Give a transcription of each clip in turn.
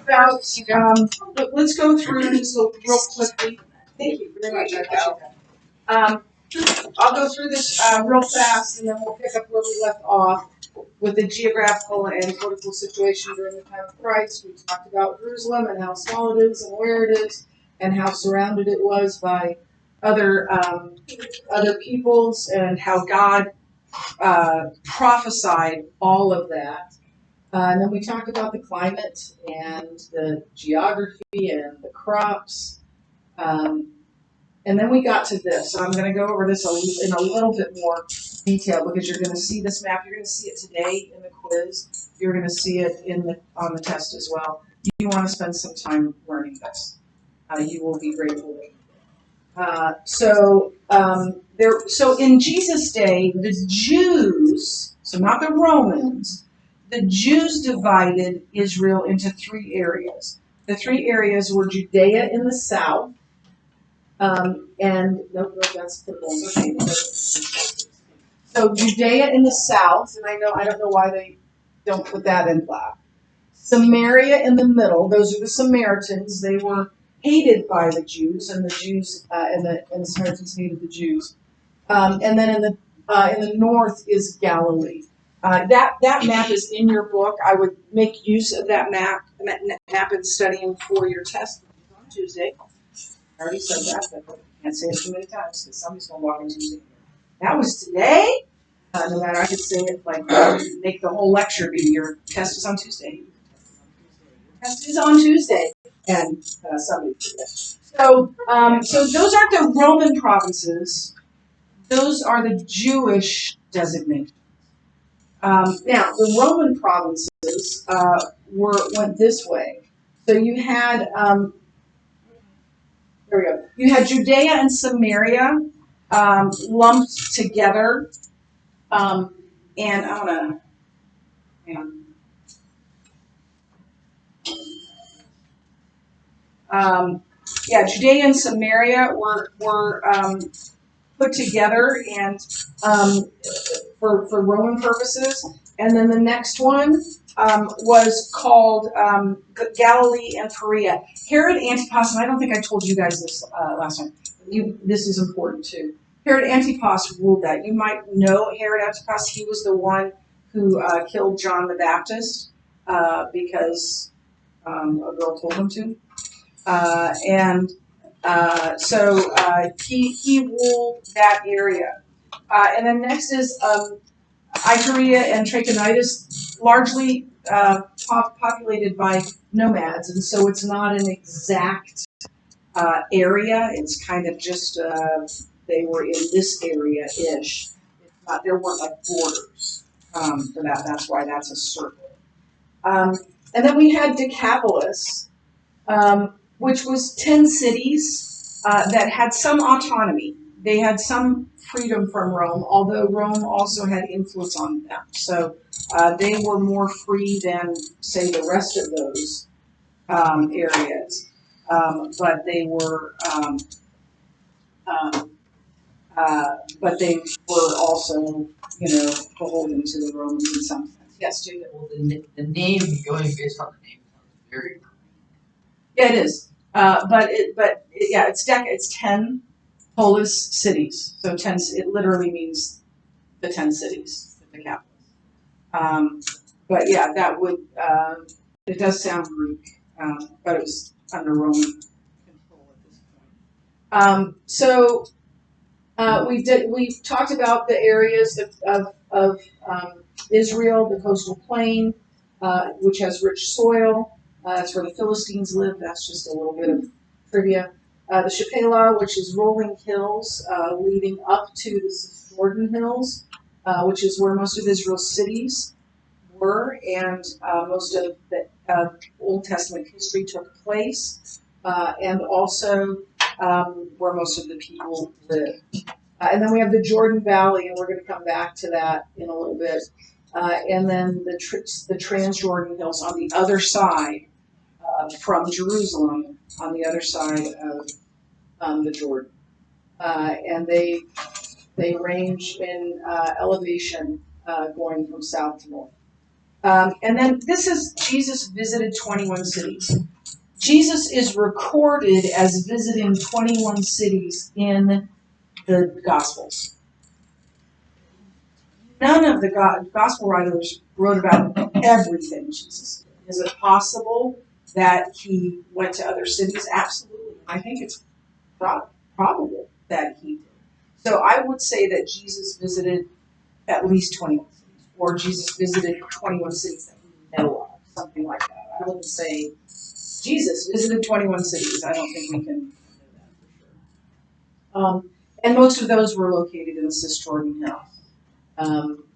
about, let's go through this real quickly. Thank you very much. I appreciate that. I'll go through this real fast, and then we'll pick up where we left off with the geographical and political situation during the time of Christ. We talked about Jerusalem and how small it is and where it is, and how surrounded it was by other peoples, and how God prophesied all of that. And then we talked about the climate and the geography and the crops. And then we got to this. So I'm going to go over this in a little bit more detail, because you're going to see this map. You're going to see it today in the quiz. You're going to see it on the test as well. You want to spend some time learning this. You will be grateful. So in Jesus' day, the Jews, so not the Romans, the Jews divided Israel into three areas. The three areas were Judea in the south, that's football. So Judea in the south, and I don't know why they don't put that in black. Samaria in the middle, those are the Samaritans. They were hated by the Jews, and the Jews and the Samaritans hated the Jews. And then in the north is Galilee. That map is in your book. I would make use of that map in studying for your test on Tuesday. I already said that, but I can't say it too many times because somebody's going to walk in Tuesday. That was today. No matter, I could say it make the whole lecture be your test is on Tuesday. Your test is on Tuesday, and somebody forget. So those aren't the Roman provinces. Those are the Jewish designations. Now, the Roman provinces went this way. So you had, there we go. You had Judea and Samaria lumped together. And I want to, hang on. Judea and Samaria were put together and for Roman purposes. And then the next one was called Galilee and Perea. Herod Antipas, and I don't think I told you guys this last time. This is important too. Herod Antipas ruled that. You might know Herod Antipas. He was the one who killed John the Baptist because a girl told him to. He ruled that area. And then next is Iturea and Trachonitis, largely populated by nomads, and so it's not an exact area. It's kind of just they were in this area-ish. There weren't like borders for that. That's why that's a circle. And then we had Decapolis, which was 10 cities that had some autonomy. They had some freedom from Rome, although Rome also had influence on them. So they were more free than, say, the rest of those areas. But they were also, beholden to the Romans in some sense. Yes, Jacob. Well, the name, going based on the name, sounds very. Yeah, it is. It's 10 polis cities. So 10. It literally means the 10 cities, the Decapolis. That would. It does sound Greek, but it was under Roman control at this point. We talked about the areas of Israel, the coastal plain, which has rich soil. That's where the Philistines live. That's just a little bit of trivia. The Shephelah, which is rolling hills leading up to the Cisjordan Hills, which is where most of Israel's cities were, and most of the Old Testament history took place, and also where most of the people live. And then we have the Jordan Valley, and we're going to come back to that in a little bit. And then the Transjordan Hills on the other side from Jerusalem, on the other side of the Jordan. And they range in elevation going from south to north. And then this is Jesus visited 21 cities. Jesus is recorded as visiting 21 cities in the Gospels. None of the Gospel writers wrote about everything Jesus did. Is it possible that he went to other cities? Absolutely. I think it's probable that he did. So I would say that Jesus visited at least 21 cities, or Jesus visited 21 cities that we know of, something like that. I wouldn't say Jesus visited 21 cities. I don't think we can know that for sure. And most of those were located in the Cisjordan Hills.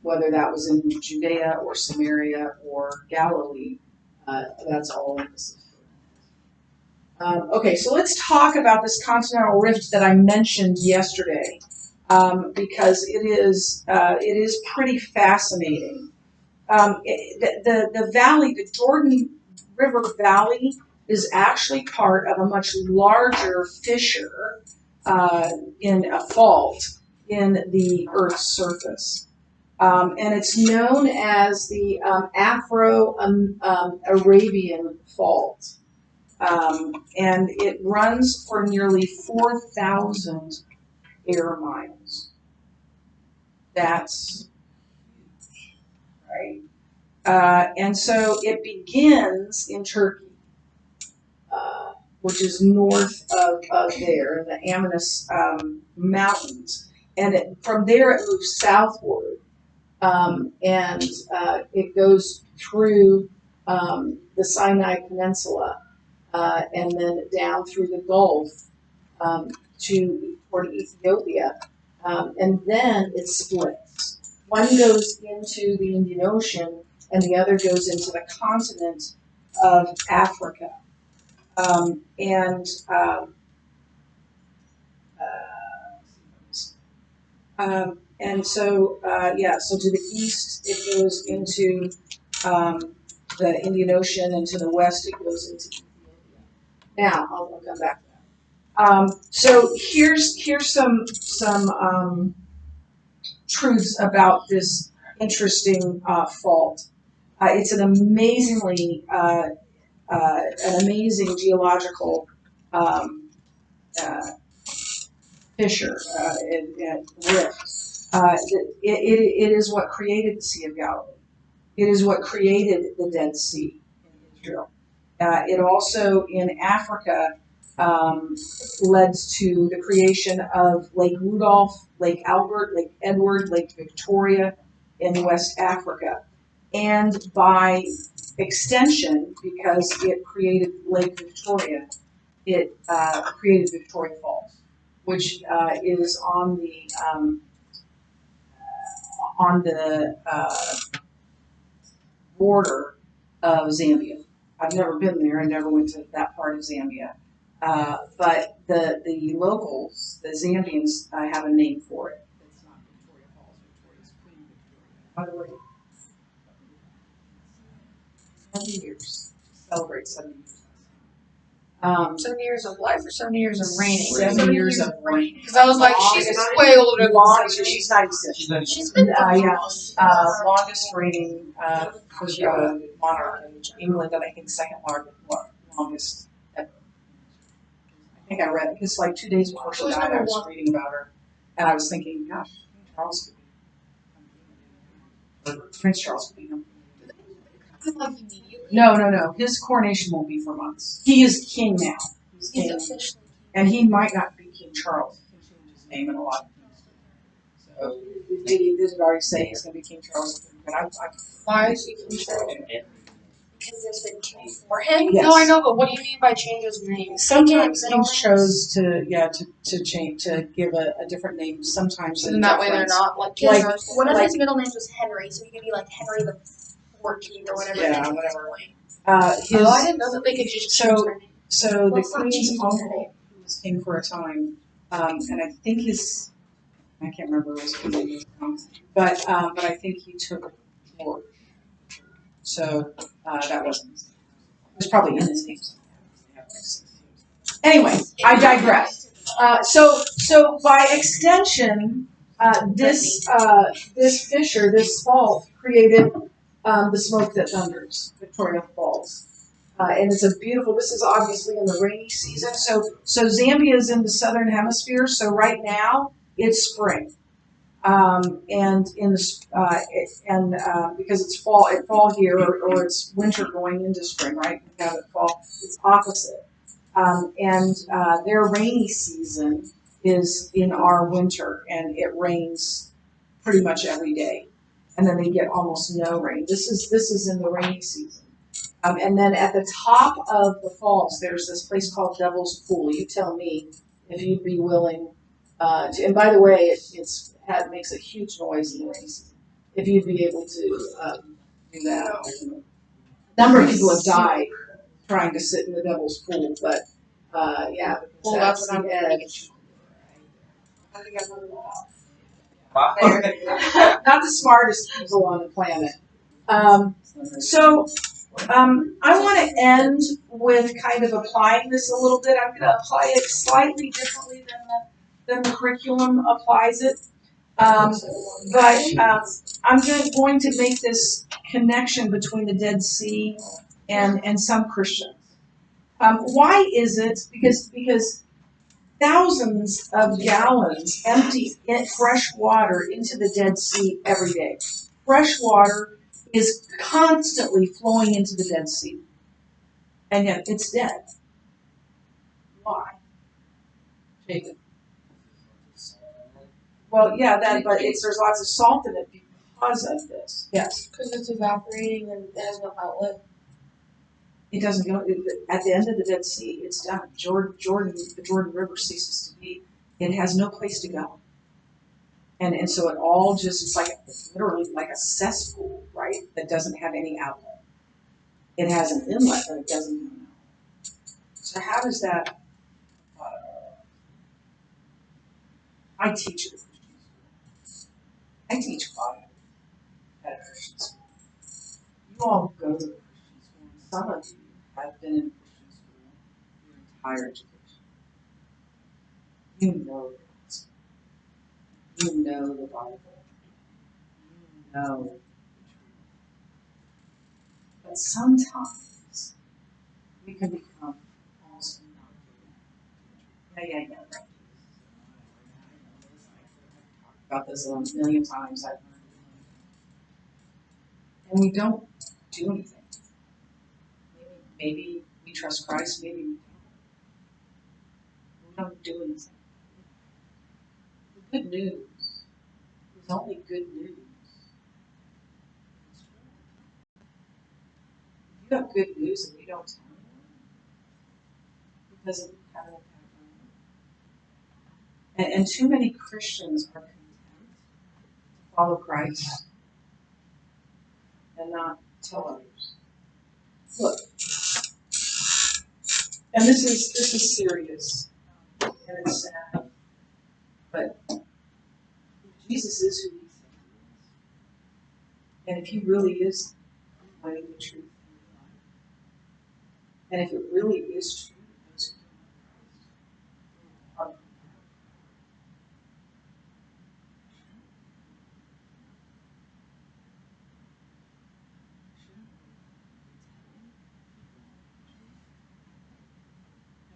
Whether that was in Judea or Samaria or Galilee, that's all in the Cisjordan. Okay, so let's talk about this continental rift that I mentioned yesterday, because it is pretty fascinating. The valley, the Jordan River Valley, is actually part of a much larger fissure in a fault in the Earth's surface. And it's known as the Afro-Arabian Fault. And it runs for nearly 4,000 air miles. That's right. And so it begins in Turkey, which is north of there, in the Amanus Mountains. And from there it moves southward. And it goes through the Sinai Peninsula and then down through the Gulf toward Ethiopia. And then it splits. One goes into the Indian Ocean and the other goes into the continent of Africa. And so, so to the east it goes into the Indian Ocean, and to the west it goes into Ethiopia. Now, I'll come back to that. So here's some truths about this interesting fault. It's an amazing geological fissure and rift. It is what created the Sea of Galilee. It is what created the Dead Sea in Israel. It also, in Africa, led to the creation of Lake Rudolph, Lake Albert, Lake Edward, Lake Victoria in West Africa. And by extension, because it created Lake Victoria, it created Victoria Falls, which is on the border of Zambia. I've never been there. I never went to that part of Zambia. But the locals, the Zambians, have a name for it. It's not Victoria Falls. Victoria's Queen Victoria. By the way, 70 years. Celebrate 70 years. 7 years of life or 7 years of reigning? 7 years of reigning. Because I was like, she's way older than 7 She's 96. She's been longest reigning monarch in England, and I think second longest ever. I think I read it because like 2 days before she died, I was reading about her, and I was thinking, gosh, Charles could be Prince Charles could be him. No. His coronation won't be for months. He is king now. He's king. officially. And he might not be King Charles. He can change his name in a lot of things. So, did it already say he's going to be King Charles? But Why is he King Charles? Because there's been two before him. Yes. No, I know, but what do you mean by change his name? Sometimes middle kings names? chose to change, to give a different name. Sometimes And that way they're not like King Like- Charles. One of Like- his middle names was Henry, so he could be like Henry the 14th or whatever. Yeah, it is. whatever. I didn't know that they could just So- change their name. So Well, the it's not queen's changing her uncle, name. who was king for a time, and I think I can't remember his name, but I think he took George. So that wasn't. It was probably in his name. Anyway, I digress. So by extension, this fissure, this fault, created The Smoke That Thunders, Victoria Falls. And it's a beautiful, this is obviously in the rainy season. So Zambia is in the southern hemisphere, so right now it's spring. And in the, because it's fall here, or it's winter going into spring, right? We have it fall, it's opposite. Their rainy season is in our winter, and it rains pretty much every day. And then they get almost no rain. This is in the rainy season. And then at the top of the falls, there's this place called Devil's Pool. You tell me if you'd be willing to. And by the way, it makes a huge noise in the rainy season. If you'd be able to do that. A number of people have died trying to sit in the Devil's Pool, but yeah, Well, that's that's what the I'm edge. I think I'm gonna go. Not the smartest people on the planet. I want to end with kind of applying this a little bit. I'm going to apply it slightly differently than the curriculum applies it. I'm going to make this connection between the Dead Sea and some Christians. Why is it? Because thousands of gallons empty fresh water into the Dead Sea every day. Fresh water is constantly flowing into the Dead Sea, and yet it's dead. Why? Jacob. Well, yeah, but there's lots of salt in it because of this. Yes. Because it's evaporating and it has no outlet. It doesn't go at the end of the Dead Sea. It's done. The Jordan River ceases to be. It has no place to go, and so it all just it's literally like a cesspool, right? That doesn't have any outlet. It has an inlet, but it doesn't have an outlet. So how does that? I teach at a Christian school. I teach Bible at a Christian school. You all go to a Christian school. Some of you have been in a Christian school your entire education. You know the gospel. You know the Bible. You know the truth. But sometimes we can become almost inoculated. Yeah, right. I've talked about this a million times. I've learned it. And we don't do anything. Maybe we trust Christ, maybe we don't. We don't do anything. The good news is only good news. If you have good news and you don't tell anyone, it doesn't have an impact on you. And too many Christians are content to follow Christ and not tell others. Look, and this is serious, and it's sad, but Jesus is who he said he is. And if he really is the way, the truth, and the life, and if it really is true, those who don't know Christ are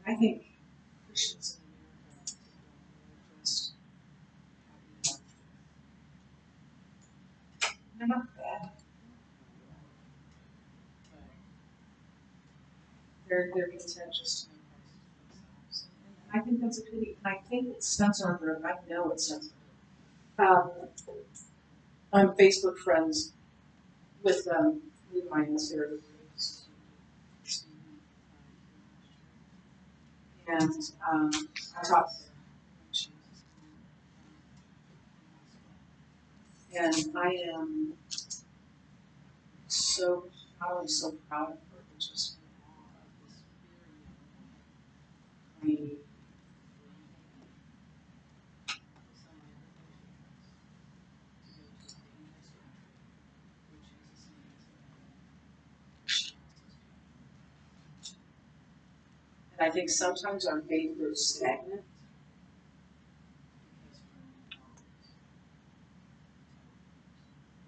I think Christians in America are just they're not bad. They're content just to know Christ for themselves. And I think that's a pity. And I think it stunts our growth. I know it stunts our growth. I'm Facebook friends with my Sarah. And I talked to her. And I am so proud of her, just in awe of this very young woman. And I think sometimes our faith grows stagnant.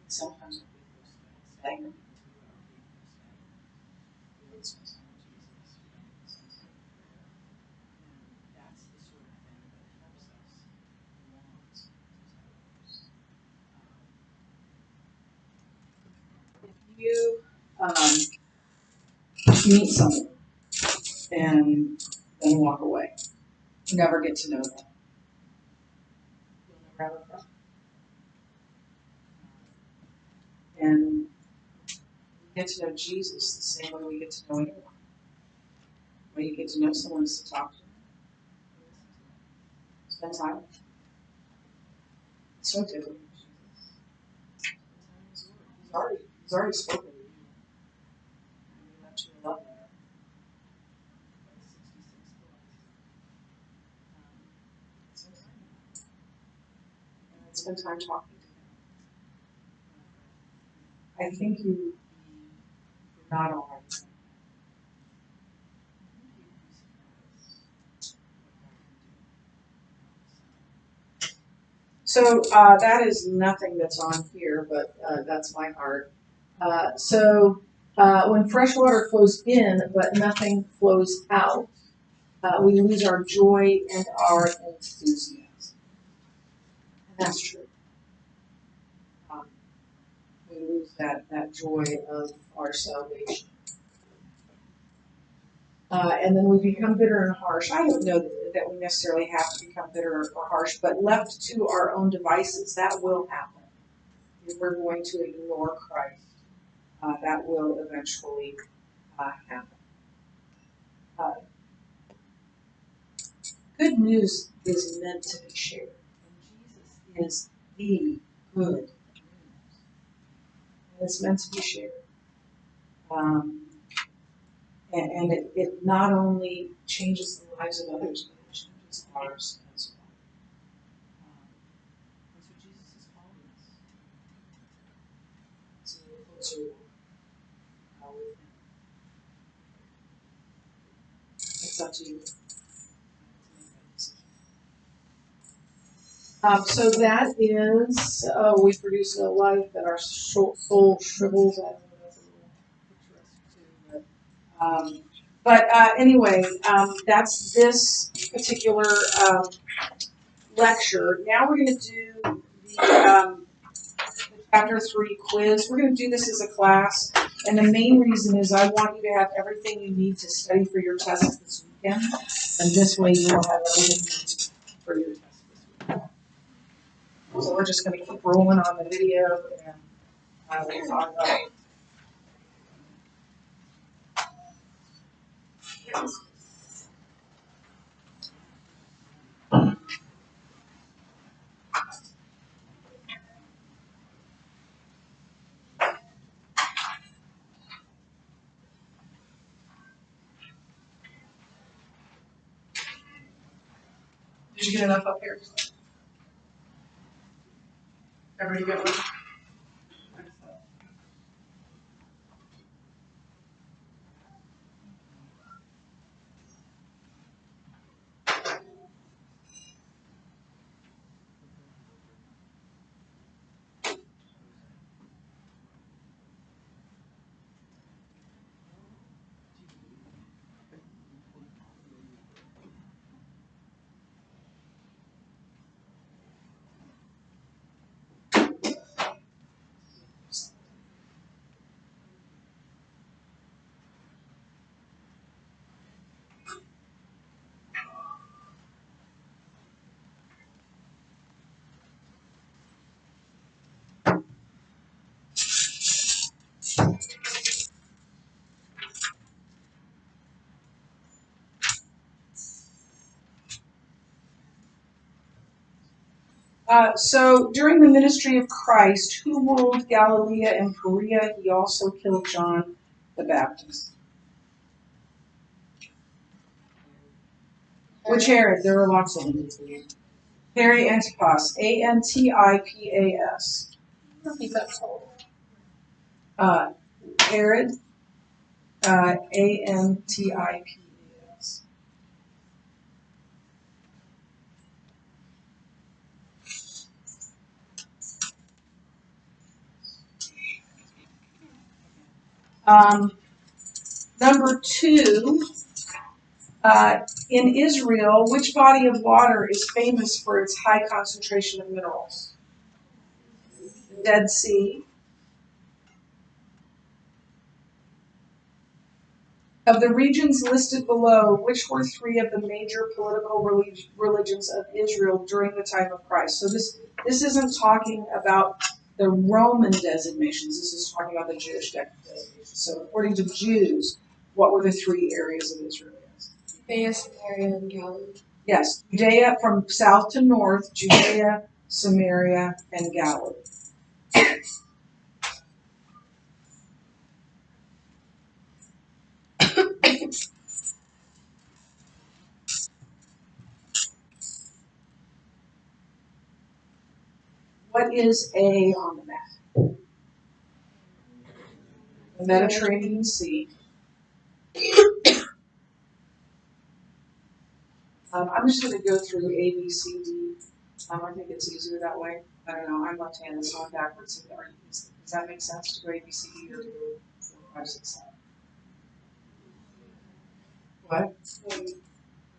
Sometimes our faith grows thing. If you meet someone and then walk away, you never get to know them. You'll never have a friend. And you get to know Jesus the same way we get to know anyone. The way you get to know someone is to talk to them. Spend time with them. It's so different. He's already spoken to you. He left you a love letter. Spend time talking to him. I think you're not already. So that is nothing that's on here, but that's my heart. When fresh water flows in, but nothing flows out, we lose our joy and our enthusiasm. And that's true. We lose that joy of our salvation. And then we become bitter and harsh. I don't know that we necessarily have to become bitter or harsh, but left to our own devices, that will happen. If we're going to ignore Christ, that will eventually happen. Good news is meant to be shared. And Jesus is the good news. And it's meant to be shared. And it not only changes the lives of others, but it changes ours as well. That's what Jesus is calling us. To a closer walk with him. It's up to you. So that is, we produce a life that our soul shrivels. I don't know, that's a little picturesque too. But anyway, that's this particular lecture. Now we're going to do the chapter 3 quiz. We're going to do this as a class, and the main reason is I want you to have everything you need to study for your test this weekend, and this way you will have everything you need for your test this weekend. So we're just going to keep rolling on the video, and we'll talk about it. Did you get enough up here? Everybody get one? So during the ministry of Christ, who ruled Galilee and Perea? He also killed John the Baptist. Which Herod? There were lots of them. Herod Antipas. Antipas. Repeat that whole. Herod. Antipas. Number 2, in Israel, which body of water is famous for its high concentration of minerals? The Dead Sea. Of the regions listed below, which were 3 of the major political religions of Israel during the time of Christ? So this isn't talking about the Roman designations. This is talking about the Jewish designations. So according to Jews, what were the 3 areas of Israel? Judea, Samaria, and Galilee. Yes, Judea from south to north, Judea, Samaria, and Galilee. What is A on the map? The Mediterranean Sea. I'm just going to go through A, B, C, D. I think it's easier that way. I don't know. I'm left-handed, so I'm backwards. So does that make sense to go A, B, C, D, or to go 4, 5, 6, 7? What?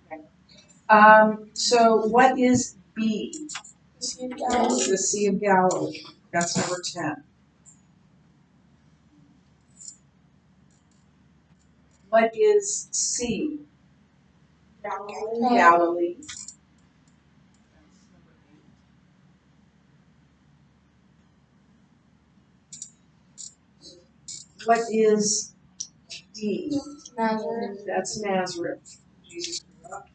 Okay. So what is B? The Sea of Galilee. The Sea of Galilee. That's number 10. What is C? Galilee. What is D? Nazareth. That's Nazareth. Jesus grew up.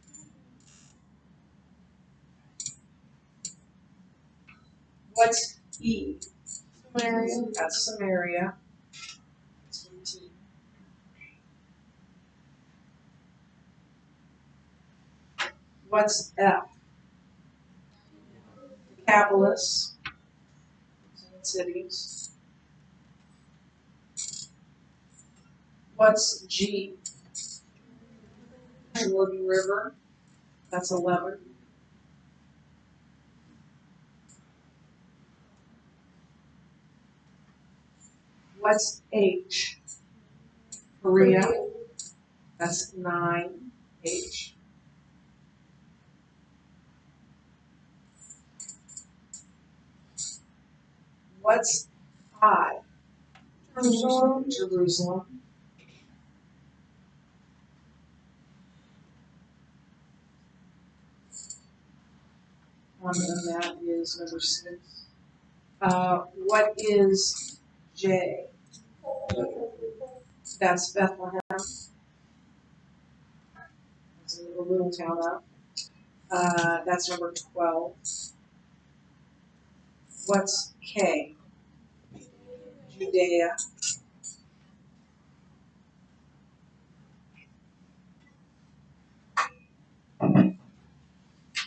What's E? Samaria. That's Samaria. That's 15. What's F? Decapolis. Cities. What's G? Jordan River. That's 11. What's H? Korea. That's 9. H. What's I? Jerusalem. Jerusalem. And that is number 6. What is J? That's Bethlehem. That's a little town up. That's number 12. What's K? Judea.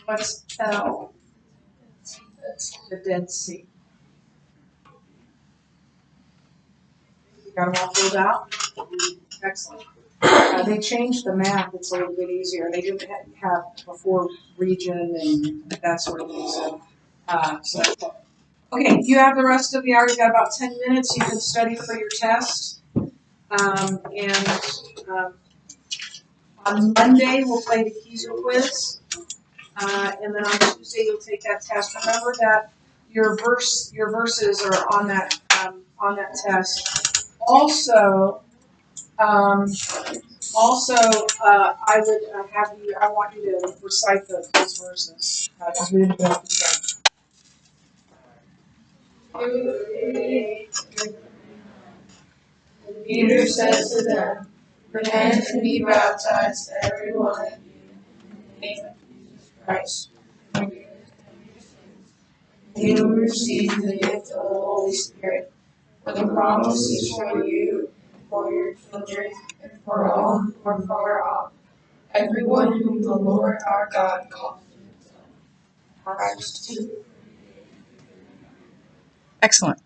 What's L? The Dead Sea. You got them all filled out? Excellent. They changed the map. It's a little bit easier. They didn't have before region and that sort of thing. So that's cool. Okay, you have the rest of the hour. You've got about 10 minutes. You can study for your test. On Monday, we'll play the Keiser quiz. And then on Tuesday, you'll take that test. Remember that your verses are on that test. Also, I want you to recite those verses because we didn't go through them. Peter said to them, repent and be baptized, every one of you, in the name of Jesus Christ. You will receive the gift of the Holy Spirit, for the promise is for you, for your children, and for all who are far off, everyone whom the Lord our God calls to himself. Acts 2. Excellent.